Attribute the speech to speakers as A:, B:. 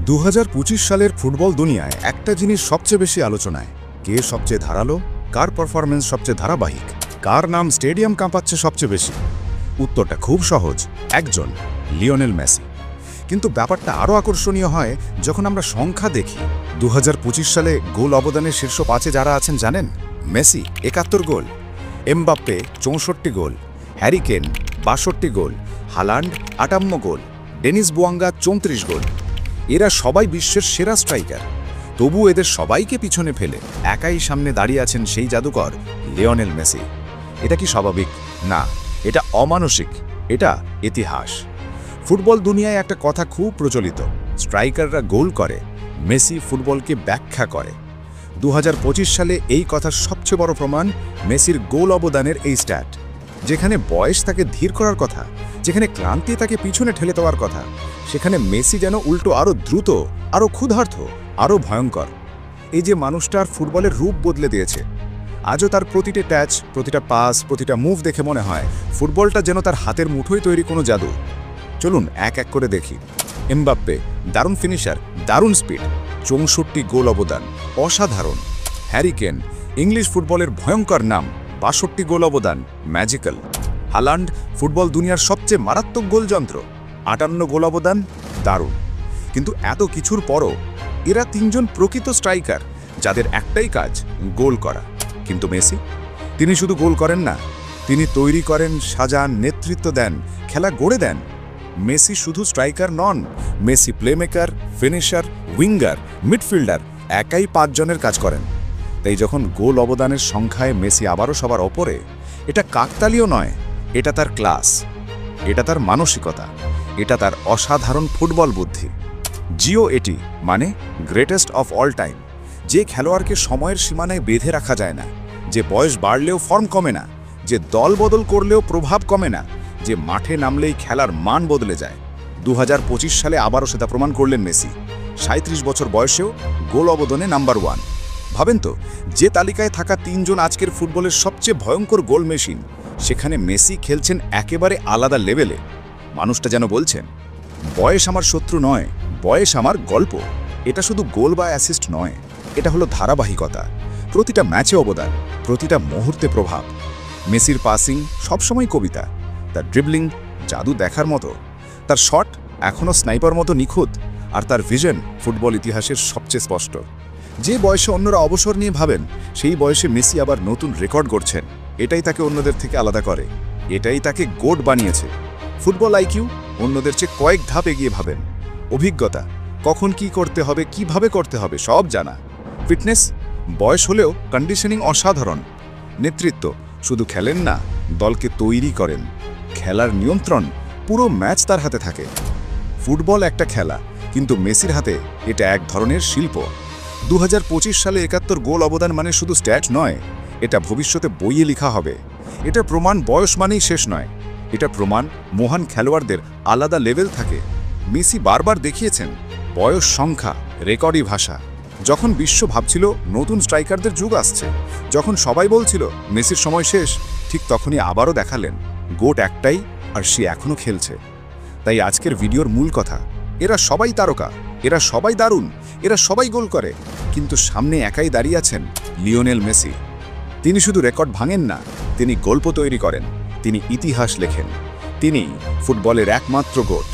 A: 2025 সালের ফুটবল দুনিয়ায় একটা জিনিস সবচেয়ে বেশি আলোচনায়, কে সবচেয়ে ধারালো, কার পারফরম্যান্স সবচেয়ে ধারাবাহিক, কার নাম স্টেডিয়াম কাঁপাচ্ছে সবচেয়ে বেশি। উত্তরটা খুব সহজ, একজন, লিওনেল মেসি। কিন্তু ব্যাপারটা আরও আকর্ষণীয় হয় যখন আমরা সংখ্যা দেখি। 2025 সালে গোল অবদানের শীর্ষ 5-এ যারা আছেন জানেন? মেসি 71 গোল, এমবাপ্পে 64 গোল, হ্যারি কেন 62 গোল, হালান্ড 58 গোল, ডেনিস বুয়াঙ্গা 34 গোল। এরা সবাই বিশ্বের সেরা স্ট্রাইকার। তবু এদের সবাইকে পিছনে ফেলে একাই সামনে দাঁড়িয়ে আছেন সেই জাদুকর লিওনেল মেসি। এটা কি স্বাভাবিক? না, এটা অমানসিক, এটা ইতিহাস। ফুটবল দুনিয়ায় একটা কথা খুব প্রচলিত, স্ট্রাইকাররা গোল করে, মেসি ফুটবলকে ব্যাখ্যা করে। 2025 সালে এই কথার সবচেয়ে বড় প্রমাণ মেসির গোল অবদানের এই স্ট্যাট। যেখানে বয়স তাকে ধীর করার কথা, যেখানে ক্লান্তি তাকে পিছনে ঠেলে দেওয়ার কথা, সেখানে মেসি যেন উল্টো আরও দ্রুত, আরও ক্ষুধার্ত, আরও ভয়ঙ্কর। এই যে মানুষটার ফুটবলের রূপ বদলে দিয়েছে। আজও তার প্রতিটা ট্যাচ, প্রতিটা পাস, প্রতিটা মুভ দেখে মনে হয় ফুটবলটা যেন তার হাতের মুঠোয় তৈরি কোনো জাদু। চলুন এক এক করে দেখি। এমবাপ্পে দারুণ ফিনিশার, দারুণ স্পিড, 64 গোল অবদান, অসাধারণ। হ্যারি কেন ইংলিশ ফুটবলের ভয়ঙ্কর নাম, 62 গোল অবদান, ম্যাজিক্যাল। হালান্ড ফুটবল দুনিয়ার সবচেয়ে মারাত্মক গোলযন্ত্র, 58 গোল অবদান, দারুণ। কিন্তু এত কিছুর পরও এরা তিনজন প্রকৃত স্ট্রাইকার, যাদের একটাই কাজ গোল করা। কিন্তু মেসি, তিনি শুধু গোল করেন না, তিনি তৈরি করেন, সাজান, নেতৃত্ব দেন, খেলা গড়ে দেন। মেসি শুধু স্ট্রাইকার নন, Messi playmaker, finisher, winger, midfielder, একাই 5 জনের কাজ করেন। তাই যখন গোল অবদানের সংখ্যায় মেসি আবারও সবার ওপরে, এটা কাকতালীয় নয়, এটা তার ক্লাস, এটা তার মানসিকতা, এটা তার অসাধারণ ফুটবল বুদ্ধি। জিও এটি মানে গ্রেটেস্ট অফ অল টাইম। যে খেলোয়াড়কে সময়ের সীমানায় বেঁধে রাখা যায় না, যে বয়স বাড়লেও ফর্ম কমে না, যে দল বদল করলেও প্রভাব কমে না, যে মাঠে নামলেই খেলার মান বদলে যায়। 2025 সালে আবারও সেটা প্রমাণ করলেন মেসি। 37 বছর বয়সেও গোল অবদানে নাম্বার 1। ভাবেন তো, যে তালিকায় থাকা 3 জন আজকের ফুটবলের সবচেয়ে ভয়ঙ্কর গোল মেশিন, সেখানে মেসি খেলছেন একেবারে আলাদা লেভেলে। মানুষটা যেন বলছেন, বয়স আমার শত্রু নয়, বয়স আমার গল্প। এটা শুধু গোল বা অ্যাসিস্ট নয়, এটা হলো ধারাবাহিকতা, প্রতিটা ম্যাচে অবদান, প্রতিটা মুহূর্তে প্রভাব। মেসির পাসিং সবসময় কবিতা, তার ড্রিবলিং জাদু দেখার মতো, তার শট এখনও স্নাইপার মতো নিখুঁত, আর তার ভিশন ফুটবল ইতিহাসের সবচেয়ে স্পষ্ট। যে বয়সে অন্যরা অবসর নিয়ে ভাবেন, সেই বয়সে মেসি আবার নতুন রেকর্ড গড়ছেন। এটাই তাকে অন্যদের থেকে আলাদা করে, এটাই তাকে গোট বানিয়েছে। ফুটবল আইকিউ অন্যদের চেয়ে কয়েক ধাপ এগিয়ে ভাবেন। অভিজ্ঞতা, কখন কি করতে হবে, কিভাবে করতে হবে সব জানা। ফিটনেস, বয়স হলেও কন্ডিশনিং অসাধারণ। নেতৃত্ব, শুধু খেলেন না, দলকে তৈরি করেন। খেলার নিয়ন্ত্রণ, পুরো ম্যাচ তার হাতে থাকে। ফুটবল একটা খেলা, কিন্তু মেসির হাতে এটা এক ধরনের শিল্প। 2025 সালে 71 গোল অবদান মানে শুধু স্ট্যাট নয়, এটা ভবিষ্যতে বইয়ে লেখা হবে। এটা প্রমাণ বয়স মানেই শেষ নয়, এটা প্রমাণ মহান খেলোয়াড়দের আলাদা লেভেল থাকে। মেসি বারবার দেখিয়েছেন, বয়স সংখ্যা, রেকর্ডই ভাষা। যখন বিশ্ব ভাবছিল নতুন স্ট্রাইকারদের যুগ আসছে, যখন সবাই বলছিল মেসির সময় শেষ, ঠিক তখনই আবারও দেখালেন গোট একটাই, আর সে এখনও খেলছে। তাই আজকের ভিডিওর মূল কথা, এরা সবাই তারকা, এরা সবাই দারুণ, এরা সবাই গোল করে, কিন্তু সামনে একাই দাঁড়িয়ে আছেন লিওনেল মেসি। তিনি শুধু রেকর্ড ভাঙেন না, তিনি গল্প তৈরি করেন, তিনি ইতিহাস লেখেন, তিনি ফুটবলের একমাত্র গোট।